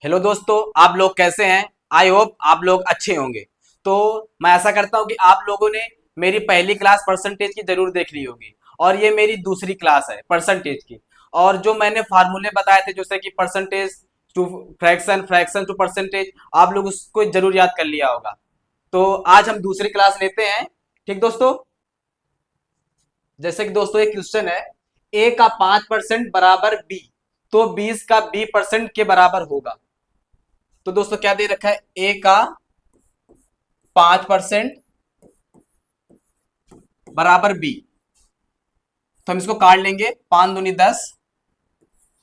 Hello दोस्तों, आप लोग कैसे हैं। आई होप आप लोग अच्छे होंगे। तो मैं ऐसा करता हूं कि आप लोगों ने मेरी पहली क्लास परसेंटेज की जरूर देख ली होगी और ये मेरी दूसरी क्लास है परसेंटेज की। और जो मैंने फार्मूले बताए थे जैसे कि percentage to fraction, fraction to percentage, आप लोग उसको जरूर याद कर लिया होगा। तो आज हम दूसरी क्लास लेते हैं। ठीक दोस्तों, जैसे कि दोस्तों एक क्वेश्चन है, ए का 5% बराबर बी, तो 20 का बी परसेंट के बराबर होगा। तो दोस्तों क्या दे रखा है, ए का 5% बराबर बी। तो हम इसको काट लेंगे, 5 दूनी 10,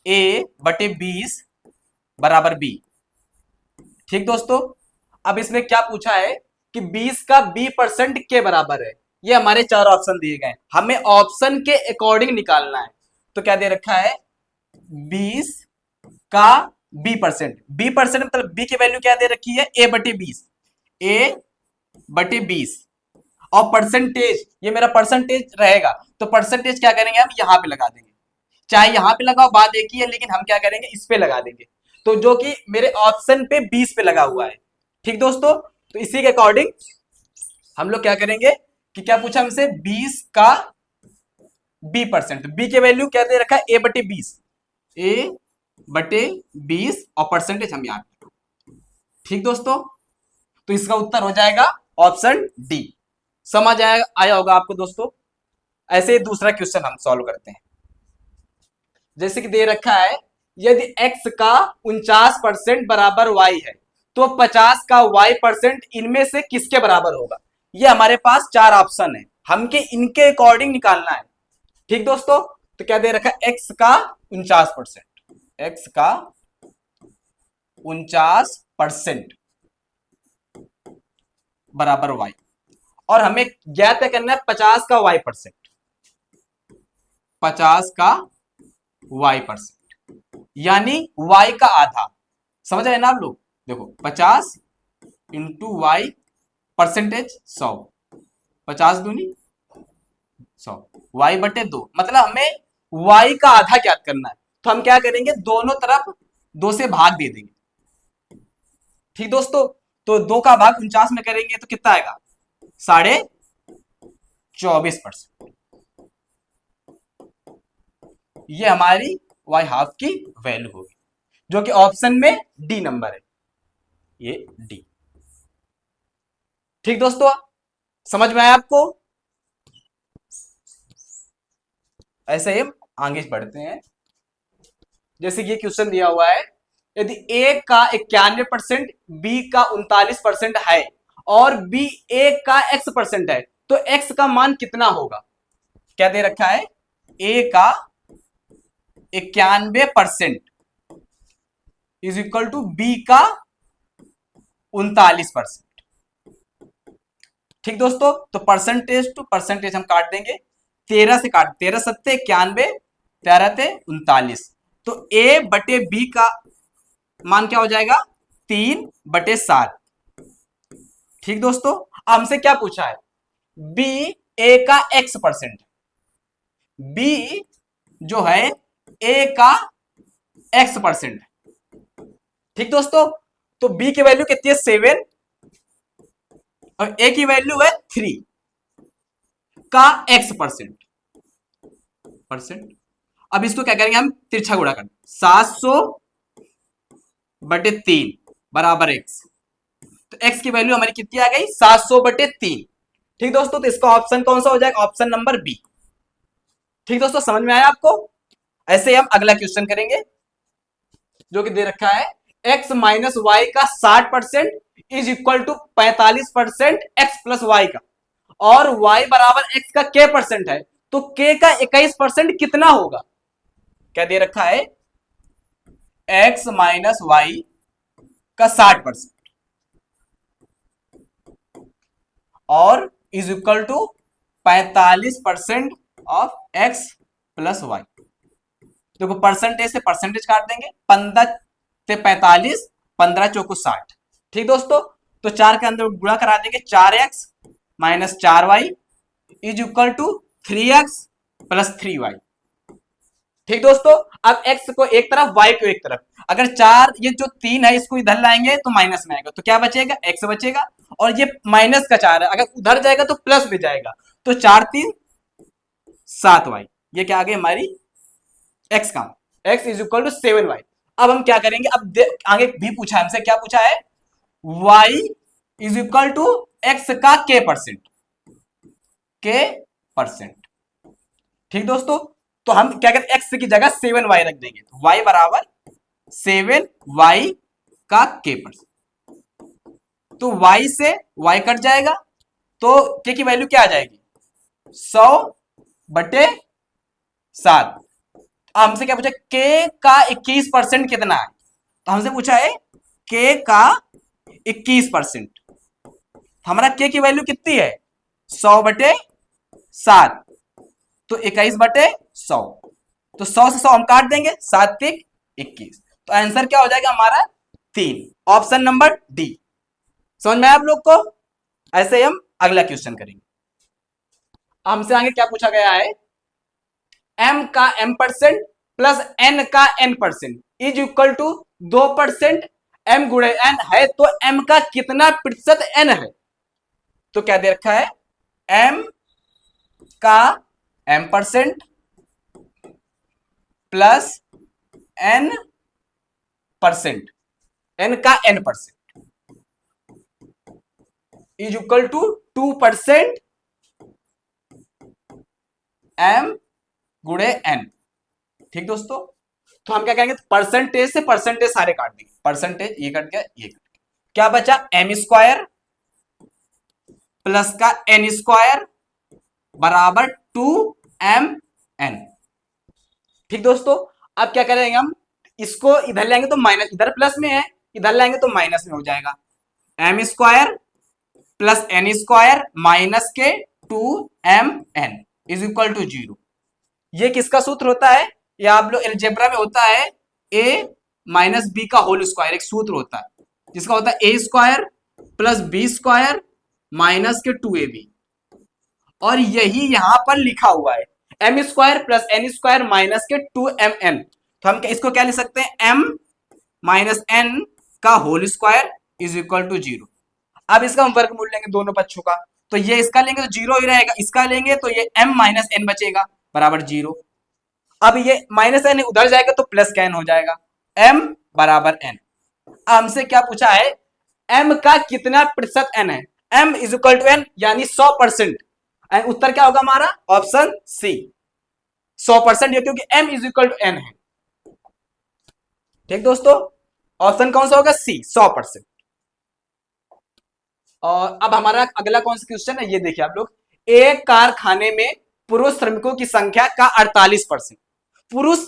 ए बटे 20 बराबर बी। ठीक दोस्तों, अब इसमें क्या पूछा है कि 20 का बी परसेंट के बराबर है। ये हमारे चार ऑप्शन दिए गए हैं, हमें ऑप्शन के अकॉर्डिंग निकालना है। तो क्या दे रखा है, 20 का बी परसेंट मतलब बी की वैल्यू क्या दे रखी है, ए बटे 20, ए बटे 20। और परसेंटेज, ये मेरा परसेंटेज रहेगा, तो परसेंटेज क्या करेंगे, हम यहां पे लगा देंगे। चाहे यहां पे लगाओ, बात एक ही है, लेकिन हम क्या करेंगे, इस पे लगा देंगे। तो जो कि मेरे ऑप्शन पे 20 पे लगा हुआ है। ठीक दोस्तों, तो इसी के अकॉर्डिंग हम लोग क्या करेंगे कि क्या पूछा हमसे, 20 का बी परसेंट, बी के वैल्यू क्या दे रखा है, ए बटे 20, ए बटे 20 और परसेंटेज हम यहां पे। ठीक दोस्तों, तो इसका उत्तर हो जाएगा ऑप्शन डी। समझ आया आया होगा आपको दोस्तों। ऐसे ही दूसरा क्वेश्चन हम सॉल्व करते हैं। जैसे कि दे रखा है, यदि x का 49% बराबर y है, तो 50 का y परसेंट इनमें से किसके बराबर होगा। ये हमारे पास चार ऑप्शन है, हमके इनके अकॉर्डिंग निकालना है। ठीक दोस्तों, तो क्या दे रखा है, x का 49%, x का 49% बराबर y, और हमें ज्ञात करना है 50 का y परसेंट, 50 का y परसेंट यानी y का आधा। समझ रहे हैं ना आप लोग। देखो 50 इंटू वाई परसेंटेज 100, 50 दूनी 100, y बटे 2, मतलब हमें y का आधा ज्ञात करना है। तो हम क्या करेंगे, दोनों तरफ 2 से भाग दे देंगे। ठीक दोस्तों, तो 2 का भाग 49 में करेंगे तो कितना आएगा, 24.5%। ये हमारी y हाफ की वैल्यू होगी, जो कि ऑप्शन में डी नंबर है, ये डी। ठीक दोस्तों, समझ में आया आपको। ऐसे ही हम आगे बढ़ते हैं। जैसे ये क्वेश्चन दिया हुआ है, यदि ए का 91%, बी का 39% है और बी ए का x परसेंट है, तो x का मान कितना होगा। क्या दे रखा है, ए का 91% इज इक्वल टू बी का 39%। ठीक दोस्तों, तो परसेंटेज टू परसेंटेज हम काट देंगे, 13 से काट, 13 सत्ते 91, 13 ते 39। तो ए बटे बी का मान क्या हो जाएगा, 3/7। ठीक दोस्तों, हमसे क्या पूछा है, बी ए का x परसेंट, बी जो है ए का x परसेंट। ठीक दोस्तों, तो बी की वैल्यू कितनी है, 7, और ए की वैल्यू है 3 का x परसेंट। अब इसको क्या करेंगे, हम तिरछा गुणा कर, 700/3 बराबर x। तो x की वैल्यू हमारी कितनी आ गई, 700/3। ठीक दोस्तों, तो इसका ऑप्शन कौन सा हो जाएगा, ऑप्शन नंबर बी। ठीक दोस्तों, समझ में आया आपको। ऐसे ही हम अगला क्वेश्चन करेंगे, जो कि दे रखा है, x माइनस वाई का 60% is equal to 45% x plus y का, और y बराबर x का k परसेंट है, तो k का 21% कितना होगा। क्या दे रखा है, x माइनस वाई का 60% और is equal to 45% of x plus y. देखो परसेंटेज से परसेंटेज काट देंगे, 15 से 45, 15 चौको 60। ठीक दोस्तों, तो 4 के अंदर गुणा करा देंगे, 4x minus 4y is equal to 3x plus 3y। ठीक दोस्तों, अब x को एक तरफ, y को एक तरफ, अगर चार, ये जो 3 है इसको इधर लाएंगे तो माइनस में आएगा, तो क्या बचेगा, x बचेगा। और ये माइनस का 4 है, अगर उधर जाएगा तो प्लस में जाएगा, तो 4 3 7y, ये क्या आ गई हमारी x का, x is equal to 7y। अब हम क्या करेंगे, अब आगे भी पूछा है हमसे, क्या पूछा है, y is equal to x का k%। ठीक दोस्तों, तो हम क्या करें, x की जगह 7y रख देंगे, तो y बराबर 7y का k%। तो y से y कट जाएगा, तो k की वैल्यू क्या आ जाएगी, 100/7। हमसे क्या पूछा, k का 21% कितना है, तो हमसे पूछा है k का 21%। हमारा k की वैल्यू कितनी है, 100/7, तो 21/100, तो 100 से 100 हम काट देंगे, 7 3 21, तो आंसर क्या हो जाएगा हमारा 3, ऑप्शन नंबर डी। समझ में आया आप लोग को। ऐसे ही हम अगला क्वेश्चन करेंगे। हमसे आगे क्या पूछा गया है, m का m% प्लस n का n% is equal to 2%, m गुणे n है तो m का कितना प्रतिशत n है, तो क्या दे रखा है, m का m% प्लस n%, n का n% is equal to 2% m गुणे n। ठीक दोस्तों, तो हम क्या कहेंगे, परसेंटेज से परसेंटेज सारे काट देंगे, परसेंटेज ये कट गया, ये कट गया, क्या बचा, m² प्लस का n² बराबर 2mn। ठीक दोस्तों, अब क्या करेंगे हम, इसको इधर लेंगे तो माइनस, इधर प्लस में है, इधर लेंगे तो माइनस में हो जाएगा, m² प्लस n² माइनस के 2mn इज इक्वल टू 0। ये किसका सूत्र होता है, ये आप लोग अलजेब्रा में होता है, a माइनस बी का होल स्क्वायर, एक सूत्र होता है जिसका होता है a² प्लस b² माइनस के 2ab, और यही यहां पर लिखा हुआ है m² प्लस n² माइनस के 2mn। तो हम इसको क्या लिख सकते हैं, m माइनस n का whole square is equal to 0। अब इसका हम वर्गमूल लेंगे दोनों पक्षों का, तो ये इसका लेंगे तो 0 ही रहेगा, इसका लेंगे तो ये m माइनस n बचेगा बराबर 0। अब ये माइनस n उधर जाएगा तो प्लस का n हो जाएगा, m बराबर n। हमसे क्या पूछा है, m का कितना प्रतिशत n है, m is equal to n यानी 100%, उत्तर क्या होगा हमारा, ऑप्शन सी 100%, ये क्योंकि m is equal to n है। ठीक दोस्तों, ऑप्शन कौन सा होगा, सी 100%। और अब हमारा अगला कौन सा क्वेश्चन है, ये देखिए आप लोग, एक कारखाने में पुरुष श्रमिकों की संख्या का 48%, पुरुष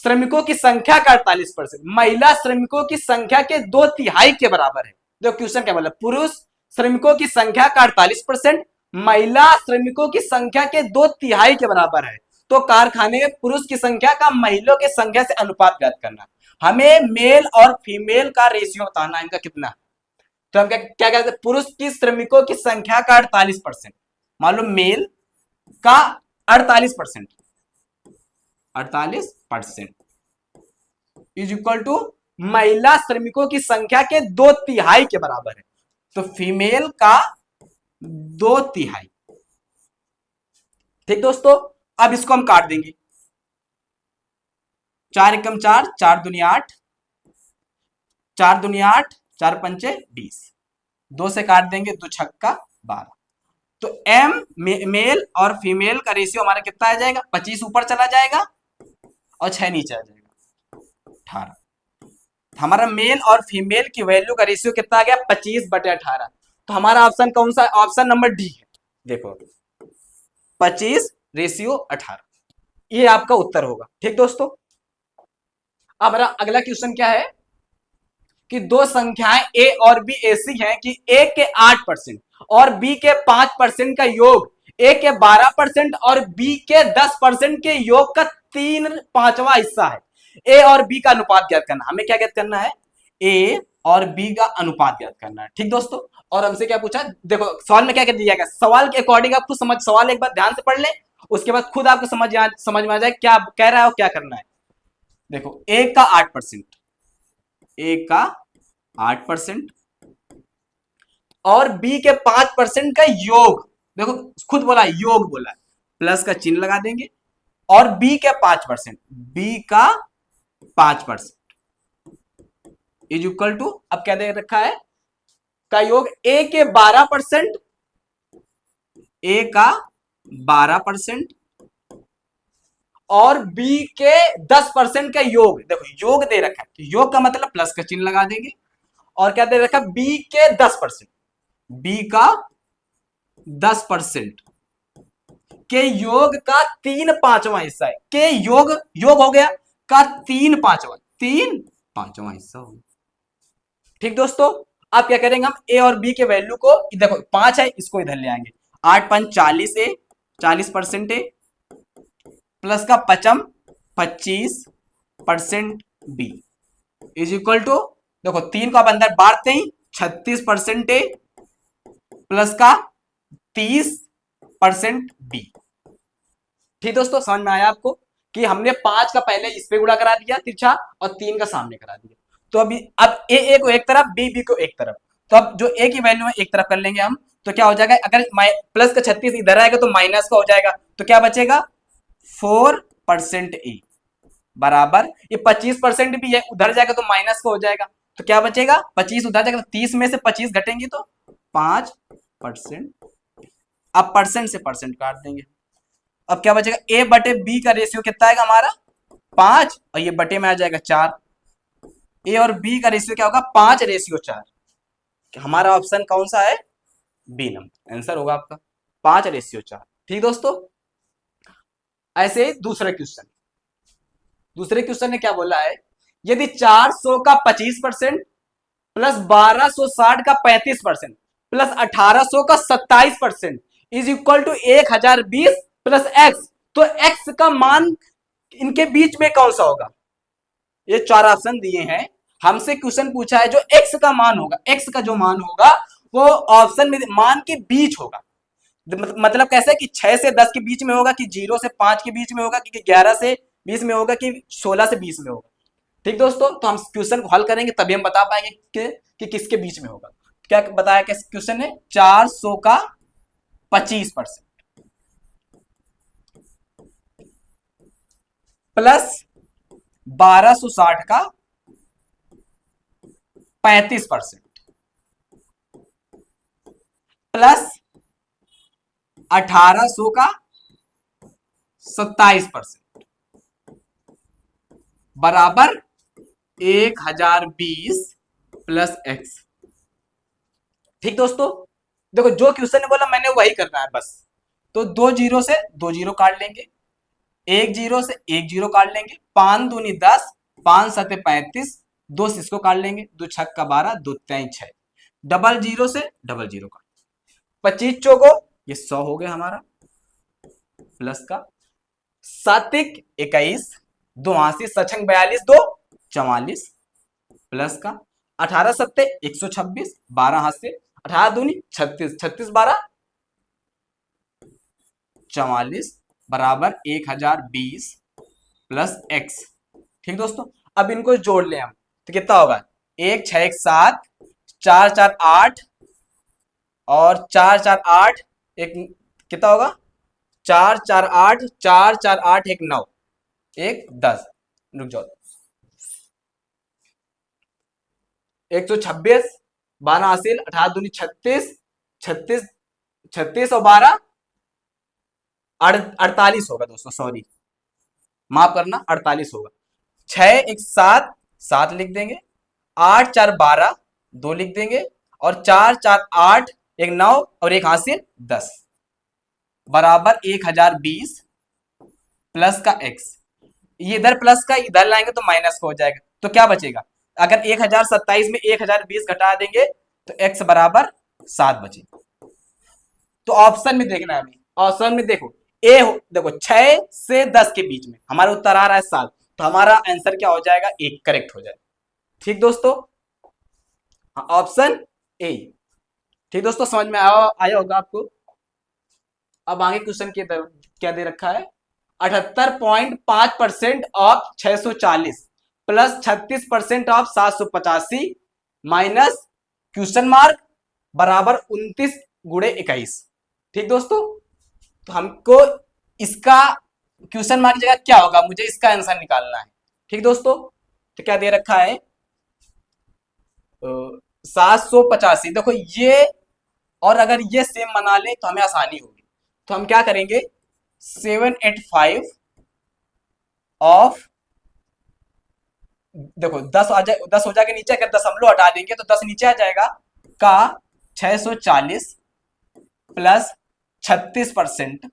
श्रमिकों की संख्या का 48% महिला श्रमिकों की संख्या के 2/3 के बराबर है। जो क्वेश्चन क्या बोला, पुरुष श्रमिकों की संख्या का 48% महिला श्रमिकों की संख्या के 2/3 के बराबर है, तो कारखाने में पुरुष की संख्या का महिलाओं की संख्या से अनुपात ज्ञात करना। हमें मेल और फीमेल का रेशियो बताना, इनका कितना, तो हम क्या कहते हैं, पुरुष की श्रमिकों की संख्या का 48%, मान लो मेल का 48%, 48% इज इक्वल टू महिला श्रमिकों की संख्या के 2/3 के बराबर है, तो फीमेल का 2/3। ठीक दोस्तों, अब इसको हम काट देंगे, 4 एकम 4, 4 दूनी 8, 4 दूनी 8, 4 पंचे 20, 2 से काट देंगे, 2 छक्का 12, तो m मेल और फीमेल का रेशियो हमारा कितना आ जाएगा, 25 ऊपर चला जाएगा और 6 नीचे आ जाएगा, 18। हमारा मेल और फीमेल की वैल्यू का रेशियो कितना आ गया, 25/18, तो हमारा ऑप्शन कौन सा, ऑप्शन नंबर डी है। देखो 25:18, ये आपका उत्तर होगा। ठीक दोस्तों, अब हमारा अगला क्वेश्चन क्या है कि दो संख्याएं a और b ऐसी हैं कि a के 8% और b के 5% का योग a के 12% और b के 10% के योग का 3/5वां हिस्सा है। a और b का अनुपात ज्ञात करना, हमें क्या ज्ञात करना है, a और b का अनुपात ज्ञात करना है। ठीक दोस्तों, और हमसे क्या पूछा, देखो सवाल में क्या कर दिया गया, सवाल के अकॉर्डिंग आप कुछ समझ, सवाल एक बार ध्यान से पढ़ ले, उसके बाद खुद आपको समझ में आ जाए क्या कह रहा है और क्या करना है। देखो ए का 8%, ए का 8% और बी के 5% का योग, देखो खुद बोला योग बोला, प्लस का चिन्ह लगा देंगे, और बी के 5%, बी का 5% इज इक्वल टू, अब क्या दे रखा है का योग ए के 12%, ए का 12% और बी के 10% का योग, देखो योग दे रखा है तो योग का मतलब प्लस का चिन्ह लगा देंगे, और क्या दे रखा है बी के 10%, बी का 10% के योग का 3/5 हिस्सा है, के योग योग हो गया का 3/5 हिस्सा हो गया। ठीक दोस्तों, अब क्या करेंगे हम ए और बी के वैल्यू को, देखो 5 है इसको इधर ले आएंगे, 8×5 40 ए, 40% ए प्लस का 25% बी इज इक्वल टू, देखो 3 को आप अंदर बांटते ही 36% ए प्लस का 30% बी। ठीक दोस्तों, समझ में आया आपको कि हमने 5 का पहले इस पे गुणा करा दिया तिरछा और 3 का सामने करा दिया। तो अभी अब ए को एक तरफ, बी को एक तरफ, तो अब जो ए की वैल्यू है एक तरफ कर लेंगे हम, तो क्या हो जाएगा, अगर प्लस का 36 इधर आएगा तो माइनस का हो जाएगा, तो क्या बचेगा 4% ए बराबर, ये 25% भी है उधर जाएगा तो माइनस का हो जाएगा, तो क्या बचेगा 25 उधर जाएगा तो 30 में से 25 घटेंगे तो 5%। अब परसेंट से परसेंट काट देंगे, अब क्या बचेगा ए बटे बी का रेशियो कितना आएगा हमारा 5, और ये बटे में आ जाएगा 4, ए और बी का रेशियो क्या होगा 5/4, हमारा ऑप्शन कौन सा है बी नंबर आंसर होगा आपका 5/4। ठीक दोस्तों, ऐसे ही दूसरे क्वेश्चन ने क्या बोला है, यदि 400 का 25% प्लस 1260 का 35% प्लस 1800 का 27% is equal to 1020 plus x, तो एक्स का मान इनके बीच में कौन सा होगा, ये 4 ऑप्शन दिए हैं, हमसे क्वेश्चन पूछा है जो एक्स का मान होगा, एक्स का जो मान होगा वो ऑप्शन में मान के बीच होगा, मतलब कैसे कि 6 से 10 के बीच में होगा कि 0 से 5 के बीच में होगा कि 11 से 20 में होगा कि 16 से 20 में होगा। ठीक दोस्तों, तो हम क्वेश्चन को हल करेंगे तभी हम बता पाएंगे कि किसके बीच में होगा। क्या बताया कैसे क्वेश्चन है, 400 का 25% प्लस 1260 का 35% प्लस 1800 का 27% बराबर 1020 प्लस एक्स। ठीक दोस्तों, देखो जो क्वेश्चन ने बोला मैंने वही करना है बस, तो 2 जीरो से 2 जीरो काट लेंगे, 1 जीरो से 1 जीरो काट लेंगे, 5 दूनी 10, 5 सते 35, 2 से इसको काट लेंगे, 2 छक्का 12, 2 3 6, डबल जीरो से डबल जीरो काट, 25 चौको ये 100 हो गया हमारा, प्लस का 7 21, 2 हाथी सछंग 42, 2 44 प्लस का 18 सत्ते 126, 12 हाथ से 18 दूनी 36, 36 12 44 बराबर 1020 प्लस एक्स। ठीक दोस्तों, अब इनको जोड़ लें हम तो कितना होगा, 1 6 1 7, 4 4 8 और 4 4 8 एक कितना होगा 4 4 8, 4 4 8 1 9, 1 10, रुक जाओ 126, 12 हासिल 18 दूनी 36, 36 36 और 12 48 होगा दोस्तों, सॉरी माफ करना 48 होगा, 6 1 7, 7 लिख देंगे, 8 4 12, 2 लिख देंगे, और 4 4 8 1 9 और 1 हासिल 10 बराबर 1020 प्लस का एक्स, ये इधर प्लस का इधर लाएंगे तो माइनस का हो जाएगा, तो क्या बचेगा, अगर 1027 में 1020 घटा देंगे तो एक्स बराबर 7 बचेगा। तो ऑप्शन में देखना है हमें, ऑप्शन में देखो ए देखो 6 से 10 के बीच में हमारा उत्तर आ रहा है 7, तो हमारा आंसर क्या हो जाएगा, एक करेक्ट हो जाएगा। ठीक दोस्तों, ऑप्शन ए। ठीक दोस्तों, समझ में आया होगा आपको। अब आगे क्वेश्चन के क्या दे रखा है, 78.5% of 640 plus 36% of 785 minus question mark बराबर 29 गुणे 21। ठीक दोस्तों, तो हमको इसका क्वेश्चन मार्क की जगह क्या होगा, मुझे इसका आंसर निकालना है। ठीक दोस्तों, तो क्या दे रखा है, 785। देखो ये और अगर ये सेम बना ले तो हमें आसानी होगी। तो हम क्या करेंगे, 785 ऑफ, देखो 10 आ जाए, 10 हो जाएगा नीचे, अगर दशमलव हटा देंगे तो 10 नीचे आ जाएगा, का 640 plus 36%,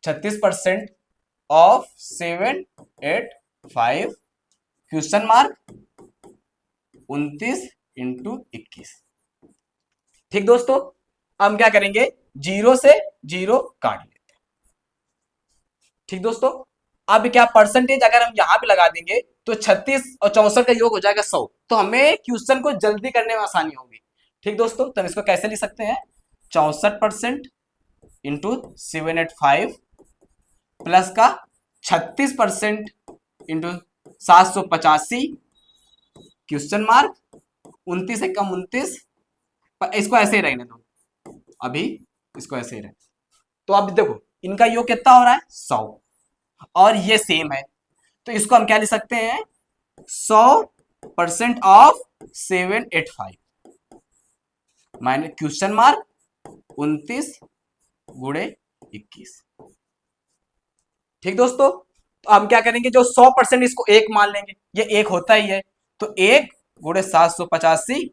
36% of 785 question mark 29 into 21। ठीक दोस्तों, हम क्या करेंगे, जीरो से जीरो काट लेते हैं। ठीक दोस्तों, अब क्या परसेंटेज अगर हम यहां पे लगा देंगे तो 36 और 64 का योग हो जाएगा 100, तो हमें क्वेश्चन को जल्दी करने में आसानी होगी। ठीक दोस्तों, तो हम इसको कैसे लिख सकते हैं, 64% इंटू 785 प्लस का 36% इंटू 785 क्वेश्चन मार्क 29 से कम 29, इसको ऐसे ही रहने दो अभी, इसको ऐसे ही रहने। तो अब देखो इनका योग कितना हो रहा है, 100, और ये सेम है, तो इसको हम क्या लिख सकते हैं, 100% ऑफ 785 माइनस क्वेश्चन मार्क 29 गुणे 21। ठीक दोस्तों, तो हम क्या करेंगे, जो 100% इसको एक मान लेंगे, ये एक होता ही है, तो 1 गुणे 785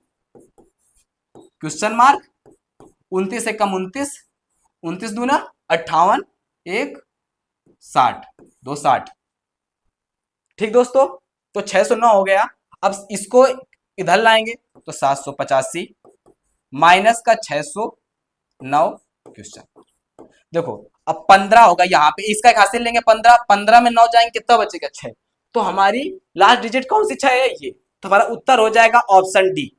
क्वेश्चन मार्क 29 से कम 29, 29 दूना 58, 1 60, 2 60। ठीक दोस्तों, तो 609 हो गया। अब इसको इधर लाएंगे तो 785 माइनस का 609 क्वेश्चन। देखो अब 15 होगा, यहाँ पे इसका एक हासिल लेंगे 15, 15 में 9 जाएंगे कितना बचेगा, 6। तो हमारी लास्ट डिजिट कौन सी 6 है, ये। तो हमारा उत्तर हो जाएगा ऑप्शन डी।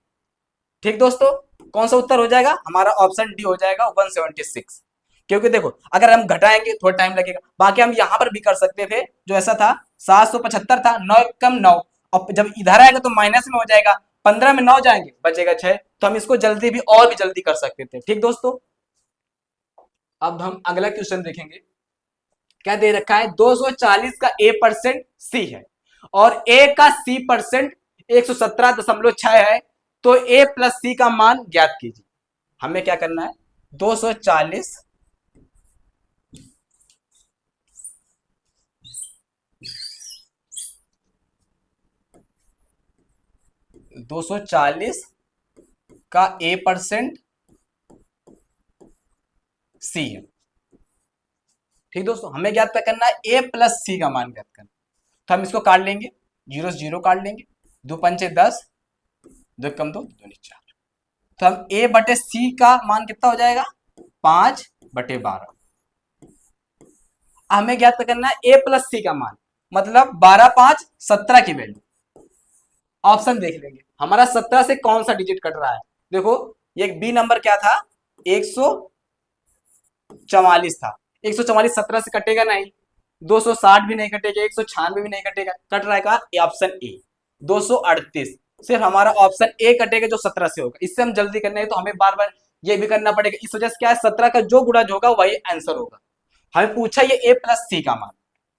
ठीक दोस्तों, कौन सा उत्तर हो जाएगा, हमारा ऑप्शन डी हो जाएगा 176। क्योंकि देखो अगर हम घटाएंगे थोड़ा टाइम लगेगा, बाकी हम यहां पर भी कर सकते थे, जो ऐसा था 775 था, 9 कम 9, और जब इधर आएगा तो माइनस में हो जाएगा, 15 में 9 जाएंगे बचेगा 6, तो हम इसको जल्दी भी और भी जल्दी कर सकते थे। ठीक दोस्तों, अब हम अगला क्वेश्चन देखेंगे, क्या दे रखा है, 240 का ए परसेंट सी है और ए का सी परसेंट 117.6 है, तो ए प्लस सी का मान ज्ञात कीजिए। हमें क्या करना है, 240 240 का ए परसेंट सी है। ठीक दोस्तों, हमें ज्ञात करना है ए प्लस सी का मान ज्ञात करना, तो हम इसको काट लेंगे, जीरो से जीरो काट लेंगे, 2 पंचे 10, 2 कम 2, 2 4, तो हम ए बटे सी का मान कितना हो जाएगा, 5/12। हमें ज्ञात करना है ए प्लस सी का मान, मतलब 12 5 17 की वैल्यू। ऑप्शन देख लेंगे, हमारा 17 से कौन सा डिजिट कट रहा है। देखो ये बी नंबर क्या था, 144 था, 144 17 से कटेगा नहीं, 260 भी नहीं कटेगा, 196 भी नहीं कटेगा, कट रहा है का ऑप्शन ए 238। सिर्फ हमारा ऑप्शन ए कटेगा जो 17 से होगा। इससे हम जल्दी करने हैं तो हमें बार बार ये भी करना पड़ेगा, इस वजह से क्या है, 17 का जो गुणा होगा वही आंसर होगा। हमें पूछा ये ए प्लस सी का मान।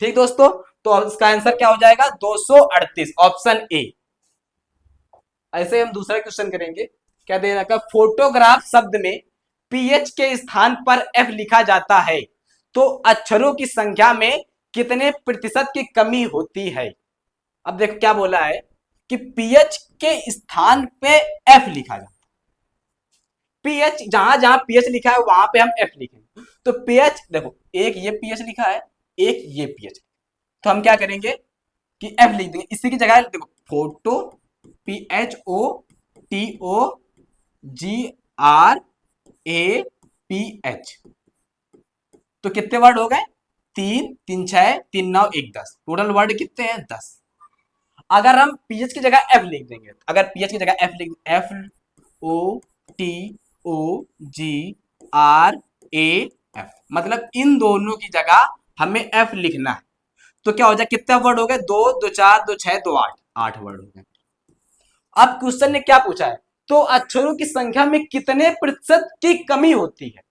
ठीक दोस्तों, तो इसका आंसर क्या हो जाएगा, 238 ऑप्शन ए। ऐसे हम दूसरा क्वेश्चन करेंगे, क्या दे रखा, फोटोग्राफ शब्द में पीएच के स्थान पर एफ लिखा जाता है तो अक्षरों की संख्या में कितने प्रतिशत की कमी होती है। अब देखो क्या बोला है कि पीएच के स्थान पे एफ लिखा जाता है, पीएच जहां जहां पीएच लिखा है वहां पे हम एफ लिखेंगे। तो पीएच देखो, एक ये पीएच लिखा है, एक ये पीएच, तो हम क्या करेंगे कि एफ लिख देंगे, इसी की जगह देखो फोटो PHOTOGRAPH, तो कितने वर्ड हो गए, 3 3 6 3 9 1 10, टोटल वर्ड कितने हैं, 10। अगर हम पीएच की जगह एफ लिख देंगे, अगर पीएच की जगह एफ लिख, t o g r a f, मतलब इन दोनों की जगह हमें एफ लिखना है। तो क्या हो जाए, कितने वर्ड हो गए, दो, दो चार, दो छह, दो आठ, आठ वर्ड हो गए। अब क्वेश्चन ने क्या पूछा है, तो अक्षरों की संख्या में कितने प्रतिशत की कमी होती है।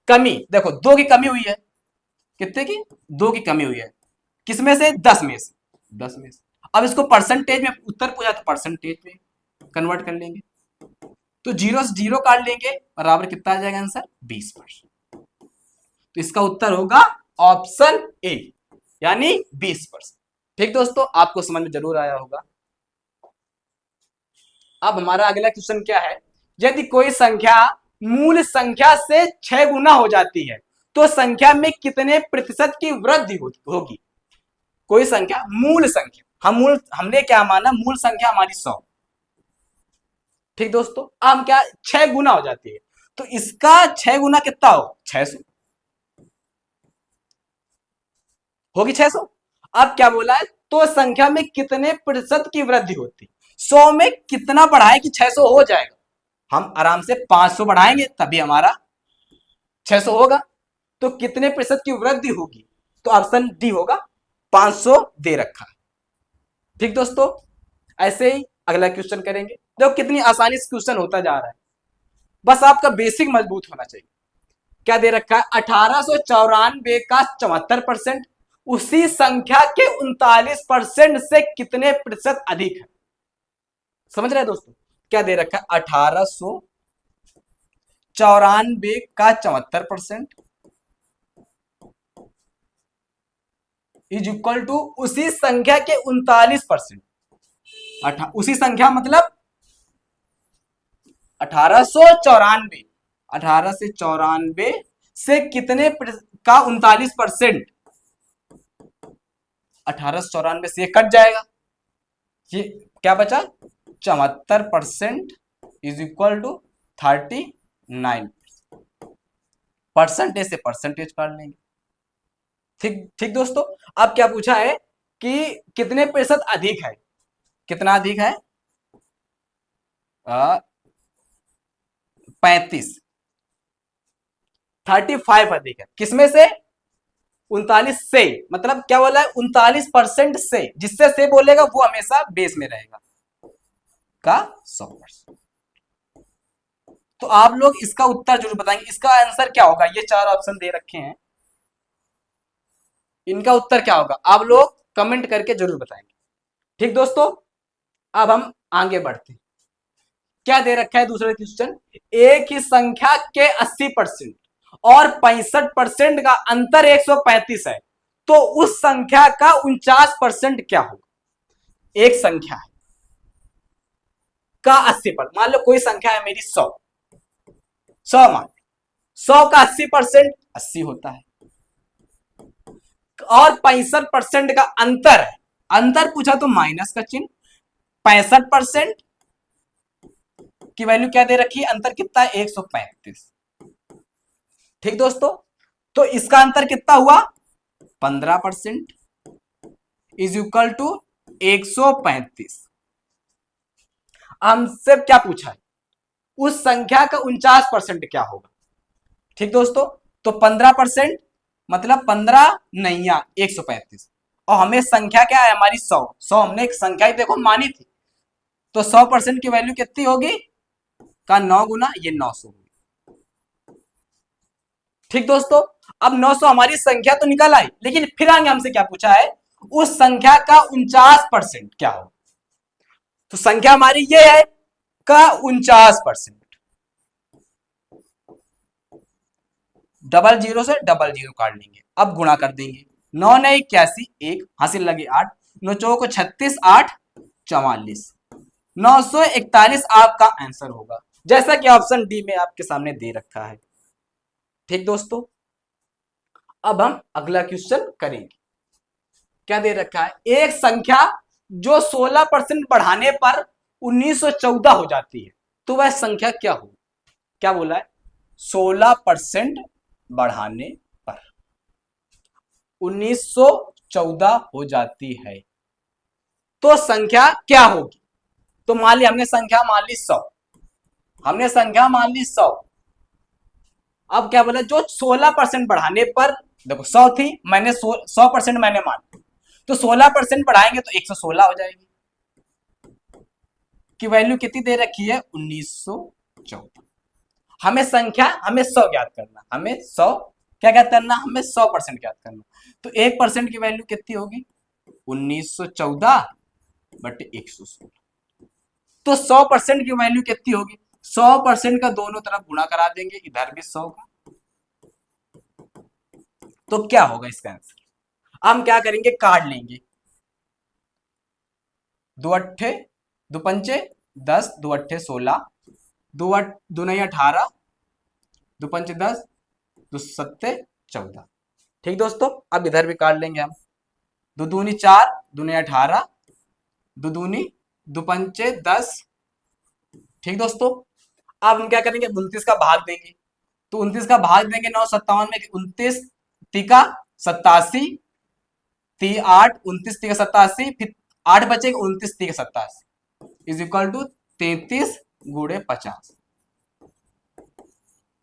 कमी देखो, दो की कमी हुई है, कितने की, दो की कमी हुई है, किसमें से, 10 में से, 10 में से। अब इसको परसेंटेज में उत्तर पूछा तो परसेंटेज में कन्वर्ट कर लेंगे, तो जीरो से जीरो काट लेंगे, बराबर कितना आ जाएगा आंसर, 20%। तो इसका उत्तर होगा ऑप्शन ए, यानी 20%। ठीक दोस्तों, आपको समझ में जरूर आया होगा। अब हमारा अगला क्वेश्चन क्या है, यदि कोई संख्या मूल संख्या से 6 गुना हो जाती है तो संख्या में कितने प्रतिशत की वृद्धि होगी। कोई संख्या, मूल संख्या, हमने क्या माना, मूल संख्या हमारी 100, ठीक दोस्तों, हम क्या 6 गुना हो जाती है, तो इसका 6 गुना कितना हो, 600 होगी, 600। अब क्या बोला है, तो संख्या में कितने प्रतिशत की वृद्धि होती, 100 में कितना बढ़ाए कि 600 हो जाएगा, हम आराम से 500 बढ़ाएंगे तभी हमारा 600 होगा। तो कितने प्रतिशत की वृद्धि होगी, तो ऑप्शन डी होगा, 500 दे रखा है। ठीक दोस्तों, ऐसे ही अगला क्वेश्चन करेंगे। देखो कितनी आसानी से क्वेश्चन होता जा रहा है, बस आपका बेसिक मजबूत होना चाहिए। क्या दे रखा है, 1894 का 74% उसी संख्या के 39% से कितने प्रतिशत अधिक है। समझ रहे हैं दोस्तों, क्या दे रखा है, 1894 का 74% इज इक्वल टू उसी संख्या के 39%। उसी संख्या मतलब 1894, 1894 से कितने का 39%, 1894 से कट जाएगा, ये क्या बचा, 74% इज इक्वल टू 39, परसेंटेज से परसेंटेज काट लेंगे। ठीक ठीक दोस्तों, अब क्या पूछा है कि कितने प्रतिशत अधिक है, कितना अधिक है, 35, 35 अधिक है, किसमें से, 39 से, मतलब क्या बोला है, 39% से, जिससे से बोलेगा वो हमेशा बेस में रहेगा का 100%। तो आप लोग इसका उत्तर जरूर बताएंगे, इसका आंसर क्या होगा, ये चार ऑप्शन दे रखे हैं, इनका उत्तर क्या होगा, आप लोग कमेंट करके जरूर बताएंगे। ठीक दोस्तों, अब हम आगे बढ़ते हैं। क्या दे रखा है दूसरा क्वेश्चन, एक ही संख्या के 80% और 65% का अंतर 135 है, तो उस संख्या का 49% क्या होगा। एक संख्या है का 80%, मान लो कोई संख्या है मेरी 100, 100 मान, 100 का 80% 80 होता है, और 65% का अंतर है, अंतर पूछा तो माइनस का चिन्ह, 65% की वैल्यू क्या दे रखी है, अंतर कितना है, 135। ठीक दोस्तों, तो इसका अंतर कितना हुआ, 15% इज इक्वल टू 135। हमसे क्या पूछा है, उस संख्या का 49% क्या होगा। ठीक दोस्तों, तो 15% मतलब 15 नैया 135, और हमें संख्या क्या है हमारी 100, 100 हमने एक संख्या ही देखो मानी थी, तो 100% की वैल्यू कितनी होगी, का 9 गुना, ये 900 होगी। ठीक दोस्तों, अब 900 हमारी संख्या तो निकल आई, लेकिन फिर आगे हमसे क्या पूछा है, उस संख्या का 49% क्या हो। तो संख्या हमारी ये है का 49%, डबल जीरो से डबल जीरो काट लेंगे, अब गुणा कर देंगे, 9 ने 81, एक हासिल लगे 8, 9 चौको 36, 8 44, 941 आपका आंसर होगा, जैसा कि ऑप्शन डी में आपके सामने दे रखा है। ठीक दोस्तों, अब हम अगला क्वेश्चन करेंगे। क्या दे रखा है, एक संख्या जो 16% बढ़ाने पर 1914 हो जाती है, तो वह संख्या क्या हो। क्या बोला है, 16% बढ़ाने पर 1914 हो जाती है, तो संख्या क्या होगी। तो मान ली हमने संख्या मान ली 100, हमने संख्या मान ली 100। अब क्या बोला, जो 16% बढ़ाने पर, देखो 100 थी, मैंने 100% मैंने मान, तो 16% बढ़ाएंगे तो 116 हो जाएगी, की वैल्यू कितनी दे रखी है, 1914। हमें 100 ज्ञात करना, हमें 100 क्या ज्ञात करना, हमें 100% ज्ञात करना। तो 1% की वैल्यू कितनी होगी, 1914 बटे 116। तो 100% की वैल्यू कितनी होगी, 100% का दोनों तरफ गुणा करा देंगे, इधर भी 100 का, तो क्या होगा इसका आंसर। हम क्या करेंगे, काट लेंगे, दो अट्ठे, दो पंचे 10, दो अट्ठे 16, दो नहीं 18, दो पंचे 10, दो सत्ते 14। ठीक दोस्तों, अब इधर भी काट लेंगे हम, दो दूनी 4, दो नहीं 18, दो दूनी दो पंचे 10। ठीक दोस्तों, अब हम क्या करेंगे, 29 का भाग देंगे, तो 29 का भाग देंगे 957 में, 29 तिका 87, ती 8, 29 तिका 87, फिर 8 बचेगा, 29 तिका 87 इज इक्वल टू 33 गुणे 50।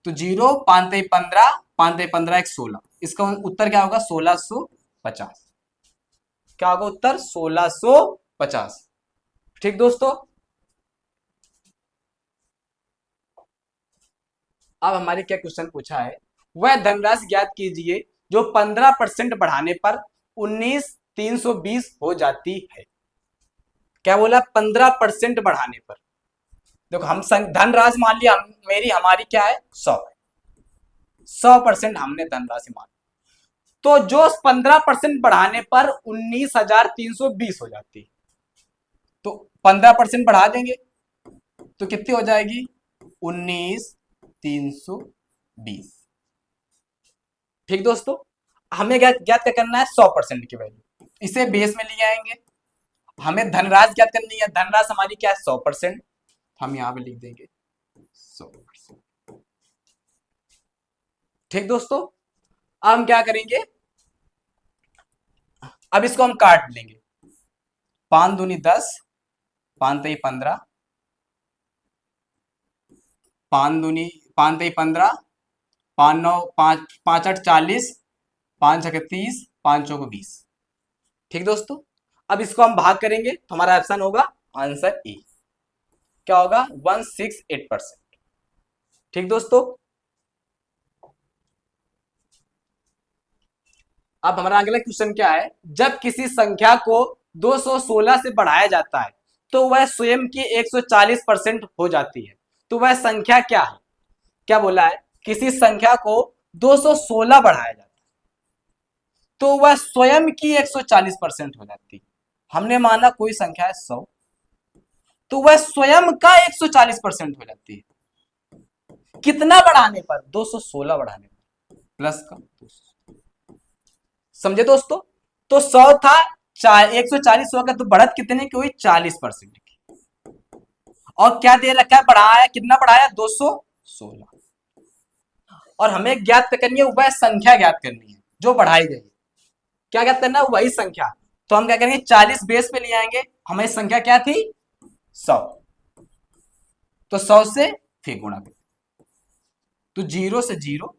तो 0 5 15, 5 15 एक 16, इसका उत्तर क्या होगा, 1650। क्या होगा उत्तर, 1650। ठीक दोस्तों, अब हमारे क्या क्वेश्चन पूछा है, वह धनराशि ज्ञात कीजिए जो 15% बढ़ाने पर 19,320 हो जाती है। क्या बोला, 15% बढ़ाने पर, देखो हम धनराशि मान लिया, मेरी हमारी क्या है, 100% हमने धनराशि मान, तो जो 15% बढ़ाने पर 19,320 हो जाती है, तो 15% बढ़ा देंगे तो कितनी हो जाएगी, 19,320। ठीक दोस्तों, हमें ज्ञात क्या करना है, 100% की वैल्यू, इसे बेस में ले आएंगे। हमें धनराशि ज्ञात करनी है, धनराशि हमारी क्या है, 100%, हम यहां पे लिख देंगे 100%। ठीक दोस्तों, अब हम क्या करेंगे, अब इसको हम काट लेंगे, 5 दूनी 10, 5 तेई 15, 5 दूनी 5 तेई 15, 5 9 5 5 8 40, 5 6 30, 5 चौको 20। ठीक दोस्तों, अब इसको हम भाग करेंगे तो हमारा ऑप्शन होगा आंसर ए, क्या होगा, 168%। ठीक दोस्तों, अब हमारा अगला क्वेश्चन क्या है, जब किसी संख्या को 216 से बढ़ाया जाता है तो वह स्वयं की 140% हो जाती है, तो वह संख्या क्या है। क्या बोला है, किसी संख्या को 216 बढ़ाया जाता है तो वह स्वयं की 140% हो जाती है। हमने माना कोई संख्या है 100, तो वह स्वयं का 140% हो जाती है, कितना बढ़ाने पर, 216 बढ़ाने पर, प्लस का 200। समझे दोस्तों, तो 100 था, 140 होगा, तो बढ़त कितने की हुई, 40% की। और क्या दे रखा है, बढ़ाया, कितना बढ़ाया, 216। और हमें ज्ञात करनी है वह संख्या ज्ञात करनी है जो बढ़ाई गई, क्या ज्ञात करना है, वही संख्या। तो हम क्या करेंगे, 40 बेस पे ले आएंगे, हमारी संख्या क्या थी, 100, तो 100 से फिर गुणा करें, तो 0 से 0,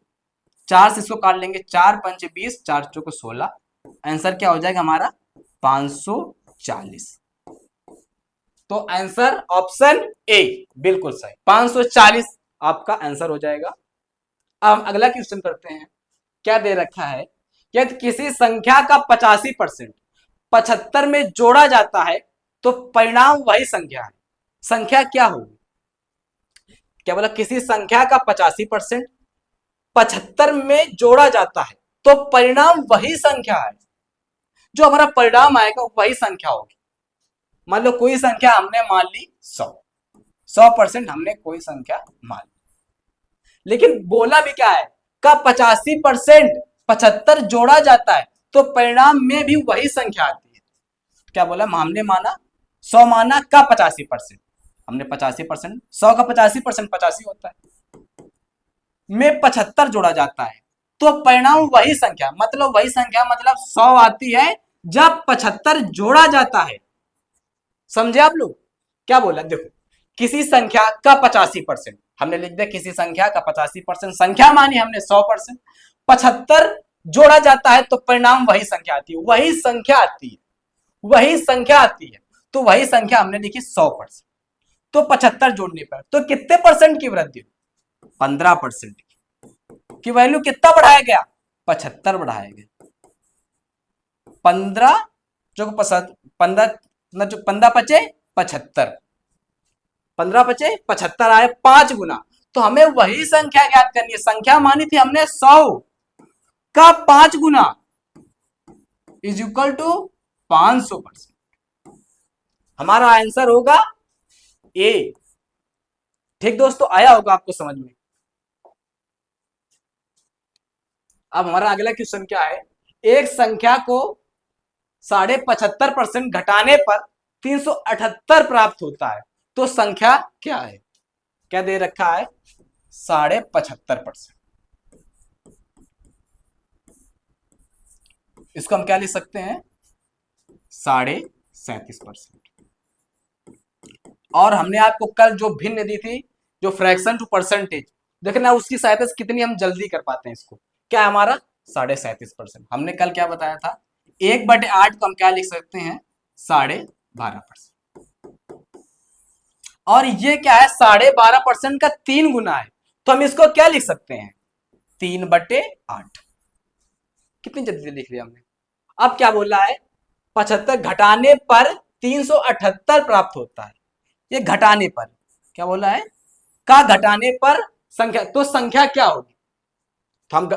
4 से इसको काट लेंगे, 4 पंच 20, 4 चौको 16, आंसर क्या हो जाएगा हमारा, 540। तो आंसर ऑप्शन ए बिल्कुल सही, 540 आपका आंसर हो जाएगा। अब हम अगला क्वेश्चन करते हैं, क्या दे रखा है, यदि किसी संख्या का 85% 75 में जोड़ा जाता है तो परिणाम वही संख्या है, संख्या क्या होगी। क्या बोला, किसी संख्या का 85% 75 में जोड़ा जाता है तो परिणाम वही संख्या है, जो हमारा परिणाम आएगा वही संख्या होगी। मान लो कोई संख्या हमने मान ली 100% हमने कोई संख्या मान ली, लेकिन बोला भी क्या है, का 85% 75 जोड़ा जाता है तो परिणाम में भी वही संख्या आती है। क्या बोला, हमने माना 100 माना का 85%, हमने 85%, 100 का 85% 85 होता है, में 75 जोड़ा जाता है तो परिणाम वही संख्या, मतलब वही संख्या मतलब 100 आती है जब 75 जोड़ा जाता है। समझे आप लोग, क्या बोला, देखो किसी संख्या का 85%, हमने लिख दिया किसी संख्या का 85%, संख्या मानी हमने 100%, 75 जोड़ा जाता है तो परिणाम वही संख्या आती है, वही संख्या आती है, वही संख्या आती है, तो वही संख्या हमने लिखी 100%। तो 75 जोड़ने पर तो कितने परसेंट की वृद्धि? 15% की वैल्यू कितना बढ़ाया गया? 75 बढ़ाया गया। 15 जो 15 जो 15 पचे 75, 15 पचे 75 आए 5 गुना। तो हमें वही संख्या ज्ञात करनी है, संख्या मानी थी हमने 100 का 5 गुना इज इक्वल टू 500%। हमारा आंसर होगा ए। ठीक दोस्तों, आया होगा आपको समझ में। अब हमारा अगला क्वेश्चन क्या है, एक संख्या को 75% घटाने पर 378 प्राप्त होता है, तो संख्या क्या है? क्या दे रखा है? 75%। इसको हम क्या लिख सकते हैं? 37.5%। और हमने आपको कल जो भिन्न दी थी, जो फ्रैक्शन टू परसेंटेज, देखना उसकी सहायता से कितनी हम जल्दी कर पाते हैं इसको। क्या हमारा 37.5%। हमने कल क्या बताया था? 1/8 को हम क्या लिख सकते हैं? 12.5%। और ये क्या है? 12.5% का 3 गुना है, तो हम इसको क्या लिख सकते हैं? 3/8। कितनी जल्दी लिख लिया हमने। अब क्या बोला है? 75 घटाने पर 378 प्राप्त होता है। ये घटाने पर क्या बोला है? का घटाने पर संख्या, तो संख्या क्या होगी? तो हम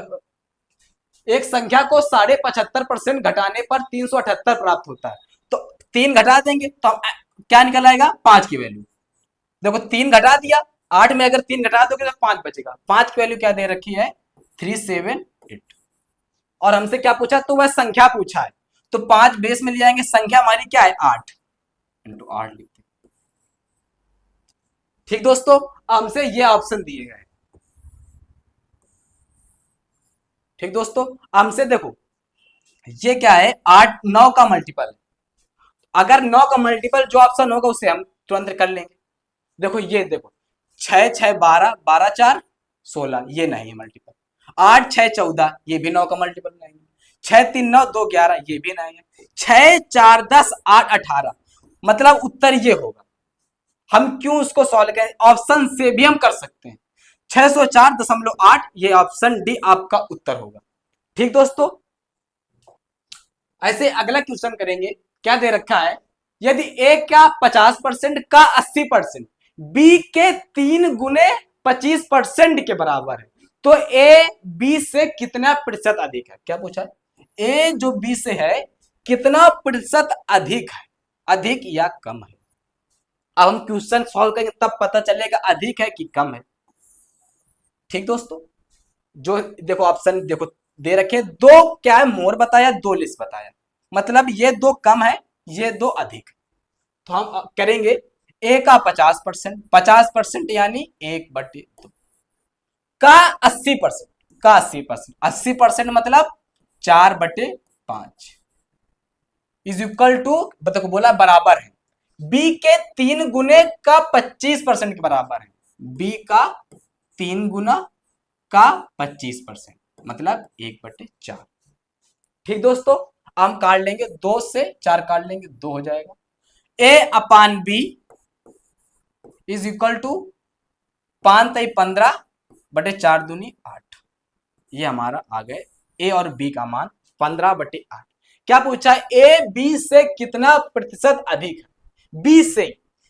एक संख्या को 75% घटाने पर 378 प्राप्त होता है, तो 3 घटा देंगे तो हम क्या निकल आएगा? 5 की वैल्यू। देखो 3 घटा दिया, 8 में अगर 3 घटा दोगे तो 5 बचेगा। 5 की वैल्यू क्या दे रखी है? 378। और हमसे क्या पूछा? तो वह संख्या पूछा है, तो 5 बेस में ले जाएंगे, संख्या हमारी क्या है? 8 इंटू 8 लिखते हैं। ठीक दोस्तों, हमसे ये ऑप्शन दिए गए। ठीक दोस्तों, हमसे देखो ये क्या है? 8 9 का मल्टीपल। अगर 9 का मल्टीपल जो ऑप्शन होगा उसे हम तुरंत कर लेंगे। देखो ये देखो 6 6 12, 12 4 16, ये नहीं है मल्टीपल। 8 6 14, ये भी 9 का मल्टीपल नहीं है। 6 3 9 2 11, ये भी नहीं है। 6 4 10 8 18, मतलब उत्तर ये होगा। हम क्यों उसको सॉल्व करें? ऑप्शन से भी हम कर सकते हैं। 604.8, ये ऑप्शन डी आपका उत्तर होगा। ठीक दोस्तों, ऐसे अगला क्वेश्चन करेंगे। क्या दे रखा है? यदि ए का 50% का 80% बी के 3 गुने 25% के बराबर है, तो ए बी से कितना प्रतिशत अधिक है? क्या पूछा है? ए जो बी से है कितना प्रतिशत अधिक है, अधिक या कम है? अब हम क्वेश्चन सॉल्व करेंगे तब पता चलेगा अधिक है कि कम है। ठीक दोस्तों, जो देखो ऑप्शन देखो दे रखे, दो क्या है? मोर बताया, दो लेस बताया, मतलब ये दो कम है, ये दो अधिक। तो हम करेंगे ए का 50%, 50% यानी 1/2 का 80%, का 80%, 80% मतलब 4/5 इज इक्वल टू, देखो बोला बराबर है, बी के 3 गुने का 25% के बराबर है। बी का 3 गुना का 25%, मतलब 1/4। ठीक दोस्तों, हम काट लेंगे, 2 से 4 काट लेंगे, 2 हो जाएगा। ए अपान बी इज इक्वल टू 5×15 दूनी 8। ये हमारा आ गए ए और बी का मान 15/8। क्या पूछा है? ए बी से कितना प्रतिशत अधिक है?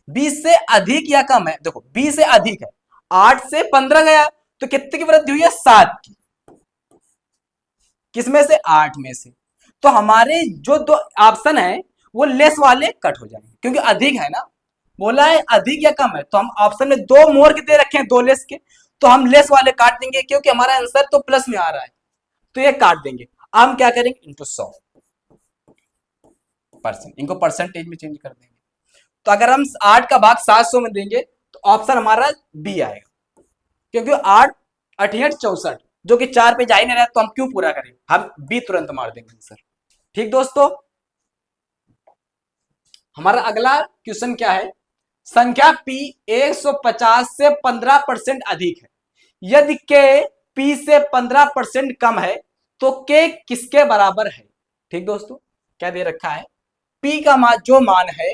बी से अधिक या कम है? देखो बी से अधिक है, 8 से 15 गया तो कितने की वृद्धि हुई है? 7 की। किसमें से? 8 में से। तो हमारे जो दो ऑप्शन है वो लेस वाले कट हो जाएंगे, क्योंकि अधिक है ना, बोला है अधिक या कम है, तो हम ऑप्शन में 2 मोर के दे रखे हैं, 2 लेस के, तो हम लेस वाले काट देंगे, क्योंकि हमारा आंसर तो प्लस में आ रहा है, तो ये काट देंगे। हम क्या करेंगे? इंटू 100%, इनको परसेंटेज में चेंज कर देंगे। तो अगर हम 8 का भाग 700 में देंगे तो ऑप्शन हमारा बी आएगा, क्योंकि 8 8 64, जो कि 4 पे जा ही नहीं रहा, तो हम क्यों पूरा करें, हम बी तुरंत मार देंगे आंसर। ठीक दोस्तों, हमारा अगला क्वेश्चन क्या है? संख्या P 150 से 15% अधिक है, यदि K P से 15% कम है तो K किसके बराबर है। ठीक दोस्तों, क्या दे रखा है, P का मान, जो मान है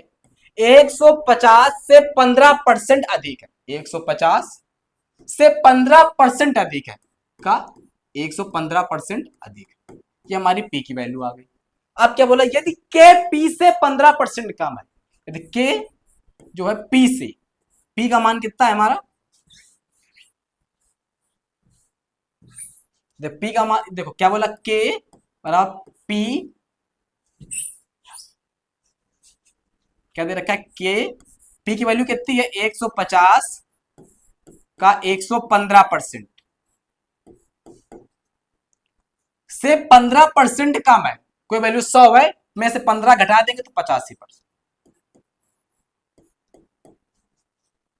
150 से 15% अधिक है, 150 से 15% अधिक है का 115% अधिक है, ये हमारी P की वैल्यू आ गई। अब क्या बोला, यदि K P से 15% कम है, यदि K जो है P से, P का मान कितना है हमारा, P का मान देखो क्या बोला, K बराबर P, क्या दे रखा है, K P की वैल्यू कितनी है 150 का 115% से 15% कम है, कोई वैल्यू 100 है, में से 15 घटा देंगे तो 85%।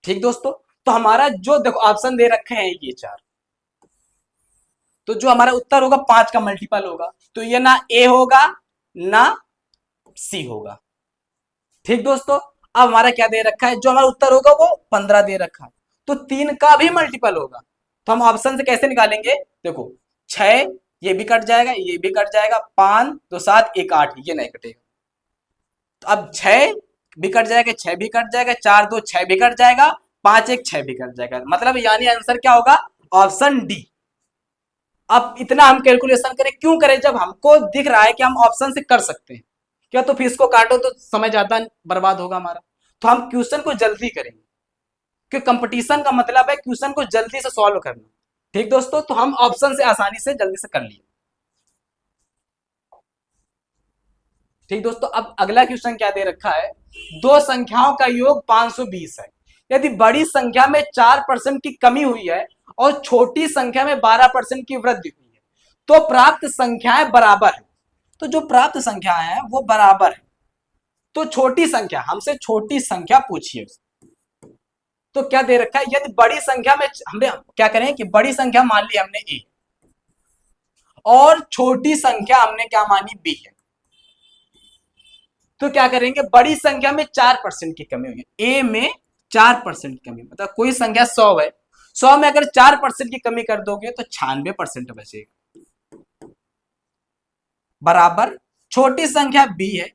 ठीक दोस्तों, तो हमारा जो देखो ऑप्शन दे रखे हैं ये चार, तो जो हमारा उत्तर होगा 5 का मल्टीपल होगा, तो ये ना ए होगा ना सी होगा। ठीक दोस्तों, अब हमारा क्या दे रखा है, जो हमारा उत्तर होगा वो 15 दे रखा है, तो 3 का भी मल्टीपल होगा, तो हम ऑप्शन से कैसे निकालेंगे, देखो 6, ये भी कट जाएगा, ये भी कट जाएगा, 5 2 7 1 8, ये नहीं कटेगा, तो अब 6 भी कट जाएगा, 6 भी कट जाएगा, 4 2 6 भी कट जाएगा, 5 1 6 भी कट जाएगा, मतलब यानी आंसर क्या होगा, ऑप्शन डी। अब इतना हम कैलकुलेशन करें क्यों करें, जब हमको दिख रहा है कि हम ऑप्शन से कर सकते हैं, क्या तो फिर इसको काटो तो समय ज्यादा बर्बाद होगा हमारा, तो हम क्वेश्चन को जल्दी करेंगे, क्योंकि कंपटीशन का मतलब है क्वेश्चन को जल्दी से सॉल्व करना। ठीक दोस्तों, तो हम ऑप्शन से आसानी से जल्दी से कर लिए। ठीक दोस्तों, अब अगला क्वेश्चन क्या दे रखा है, दो संख्याओं का योग 520 है, यदि बड़ी संख्या में 4% की कमी हुई है और छोटी संख्या में 12% की वृद्धि हुई है, तो प्राप्त संख्याएं बराबर है। तो जो प्राप्त संख्याएं हैं वो बराबर है, तो छोटी संख्या, हमसे छोटी संख्या पूछिए। तो क्या दे रखा है, यदि बड़ी संख्या में, हमने क्या करें कि बड़ी संख्या मान ली हमने ए और छोटी संख्या हमने क्या मानी बी है, तो क्या करेंगे, बड़ी संख्या में 4% की कमी हुई है, ए में 4% की कमी, मतलब कोई संख्या 100 है, 100 में अगर 4% की कमी कर दोगे तो 96% बचेगा, बराबर छोटी संख्या बी है,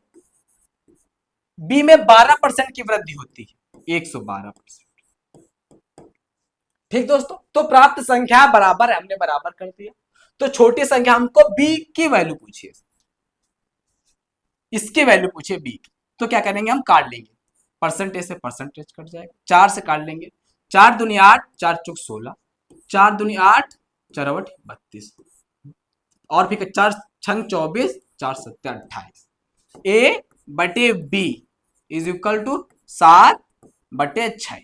बी में 12% की वृद्धि होती है, 112%। ठीक दोस्तों, तो प्राप्त संख्या बराबर है, हमने बराबर कर दिया, तो छोटी संख्या हमको बी की वैल्यू पूछिए, इसकी वैल्यू पूछिए बी की, तो क्या करेंगे, हम काट लेंगे, परसेंटेज से परसेंटेज कट जाएगा, 4 से काट लेंगे, 4 दूनी 8, 4 चौक 16, 4 दूनी 8, 4 अवट 32, और फिर 4 छंग 24, 4 सत्ते 28, ए बटे बी इज इक्वल टू 7 बटे 6।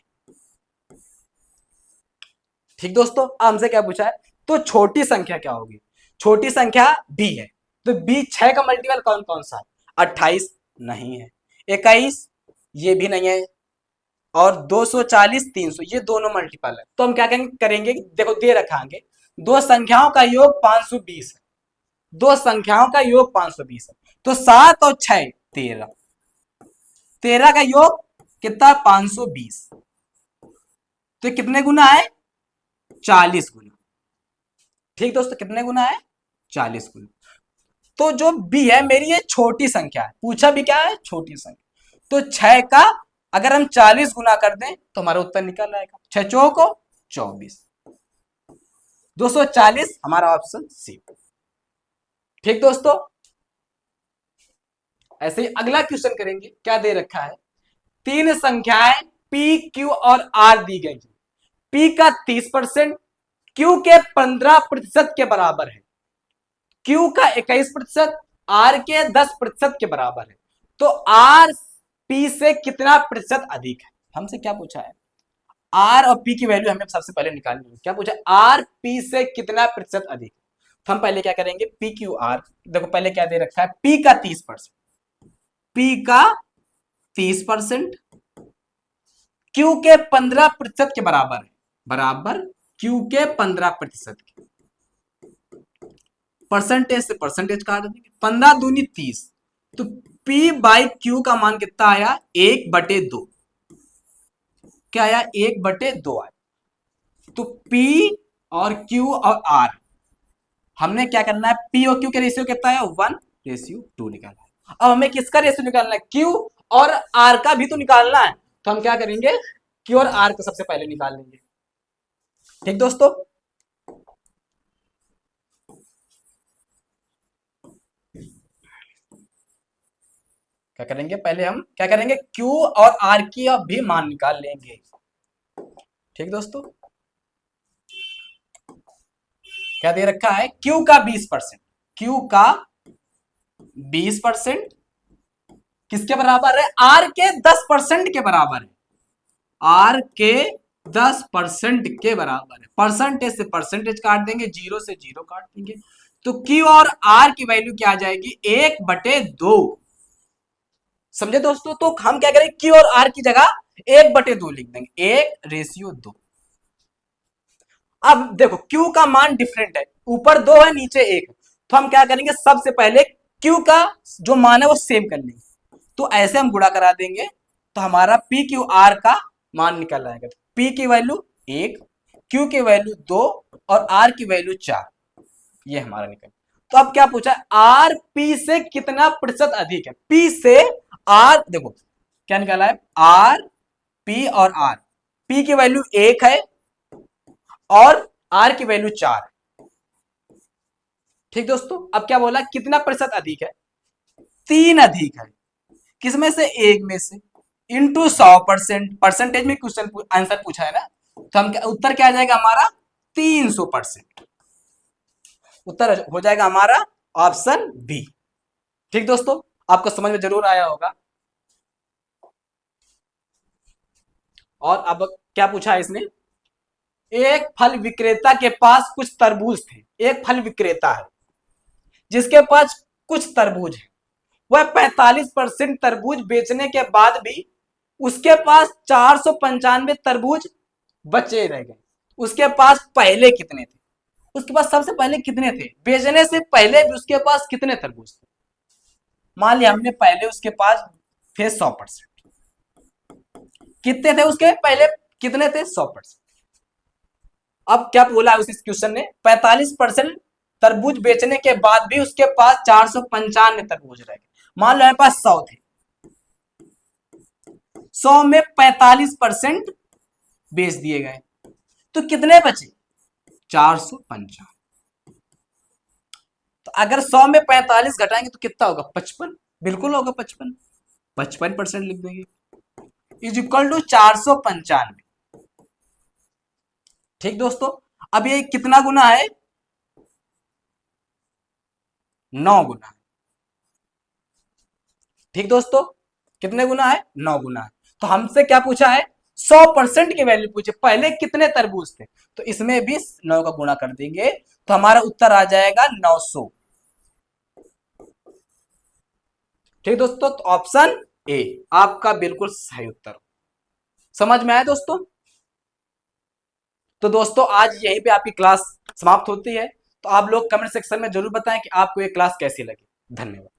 ठीक दोस्तों, हमसे क्या पूछा है, तो छोटी संख्या क्या होगी, छोटी संख्या बी है, तो बी 6 का मल्टीपल कौन कौन सा है, 28 नहीं है, 21 ये भी नहीं है, और 240 300 ये दोनों मल्टीपल है, तो हम क्या करेंगे, देखो दे रखांगे, दो संख्याओं का योग 520 है, दो संख्याओं का योग 520 है, तो 7 और 6 13, 13 का योग कितना 520, तो कितने गुना है, 40 गुना। ठीक दोस्तों, कितने गुना है, 40 गुना। तो जो बी है मेरी, ये छोटी संख्या है, पूछा भी क्या है, छोटी संख्या, तो 6 का अगर हम 40 गुना कर दें तो हमारा उत्तर निकल आएगा, 6 चौको 24, 240 हमारा ऑप्शन सी। ठीक दोस्तों, ऐसे ही अगला क्वेश्चन करेंगे, क्या दे रखा है, तीन संख्याएं पी क्यू और आर दी गई है, पी का 30% क्यू के 15% के बराबर है, क्यू का 21%, आर के 10% के बराबर है, तो आर पी से कितना प्रतिशत अधिक है, हमसे क्या पूछा है, आर और पी की वैल्यू हमें सबसे पहले निकालनी है, क्या पूछा है, आर पी से कितना प्रतिशत अधिक, तो हम पहले क्या करेंगे, पी क्यू आर, देखो पहले क्या दे रखा है, पी का 30%, पी का 30% क्यू के 15% के बराबर है, बराबर क्यू के 15% के, परसेंटेज से परसेंटेज काट देंगे, 15 दूनी 30, तो P बाई क्यू का मान कितना आया, 1/2, क्या आया, 1/2 आया। तो P और Q और R, हमने क्या करना है, P और Q के रेशियो कितना है, 1:2 निकालना है। अब हमें किसका रेशियो निकालना है, Q और R का भी तो निकालना है। तो हम क्या करेंगे, Q और R को सबसे पहले निकाल लेंगे। ठीक दोस्तों, क्या करेंगे, पहले हम क्या करेंगे, Q और R की भी मान निकाल लेंगे। ठीक दोस्तों, क्या दे रखा है, Q का 20%, Q का 20% किसके बराबर है, R के 10% के बराबर है। R के 10% के बराबर है। परसेंटेज से परसेंटेज काट देंगे, 0 से 0 काट देंगे, तो Q और R की वैल्यू क्या आ जाएगी, 1/2। समझे दोस्तों, तो हम क्या करेंगे, Q और R की जगह 1/2 लिख देंगे, 1:2। अब देखो Q का मान डिफरेंट है, ऊपर 2 है नीचे 1 है, तो हम क्या करेंगे, सबसे पहले Q का जो मान है वो सेम कर लेंगे। तो ऐसे हम गुणा करा देंगे, तो हमारा पी क्यू आर का मान निकल आएगा। पी की वैल्यू 1, क्यू की वैल्यू 2 और आर की वैल्यू 4, ये हमारा निकल। तो अब क्या पूछा, आर पी से कितना प्रतिशत अधिक है, पी से आर, देखो क्या निकाला है, आर पी और आर, पी की वैल्यू 1 है और आर की वैल्यू 4 है। ठीक दोस्तों, अब क्या बोला, कितना प्रतिशत अधिक है, 3 अधिक है, किसमें से, एक में से, इंटू 100%, परसेंटेज में क्वेश्चन आंसर पूछा है ना, तो हम उत्तर क्या आ जाएगा हमारा, 300%। उत्तर हो जाएगा हमारा ऑप्शन बी। ठीक दोस्तों, आपको समझ में जरूर आया होगा। और अब क्या पूछा है इसने, एक फल विक्रेता के पास कुछ तरबूज थे। एक फल विक्रेता है जिसके पास कुछ तरबूज है, वह 45% तरबूज बेचने के बाद भी उसके पास 495 तरबूज बचे रह गए। उसके पास पहले कितने थे, उसके पास सबसे पहले कितने थे, बेचने से पहले भी उसके पास कितने तरबूज थे। मान लिया हमने पहले उसके पास थे 100%, कितने थे उसके पहले, कितने थे, 100%। अब क्या बोला है उस क्वेश्चन ने, 45% तरबूज बेचने के बाद भी उसके पास 495 तरबूज रह गए। मान लो हमारे पास 100 थे, 100 में 45% बेच दिए गए, तो कितने बचे, 455। तो अगर 100 में 45 घटाएंगे तो कितना होगा, 55, बिल्कुल होगा 55, 55% लिख देंगे, इज इक्वल टू 495। ठीक दोस्तों, अब ये कितना गुना है, 9 गुना। ठीक दोस्तों, कितने गुना है, 9 गुना है। तो हमसे क्या पूछा है, 100% की वैल्यू पूछे, पहले कितने तरबूज थे, तो इसमें भी 9 का गुणा कर देंगे, तो हमारा उत्तर आ जाएगा 900। ठीक दोस्तों, तो ऑप्शन ए आपका बिल्कुल सही उत्तर। समझ में आया दोस्तों। तो दोस्तों आज यहीं पे आपकी क्लास समाप्त होती है। तो आप लोग कमेंट सेक्शन में जरूर बताएं कि आपको ये क्लास कैसी लगी। धन्यवाद।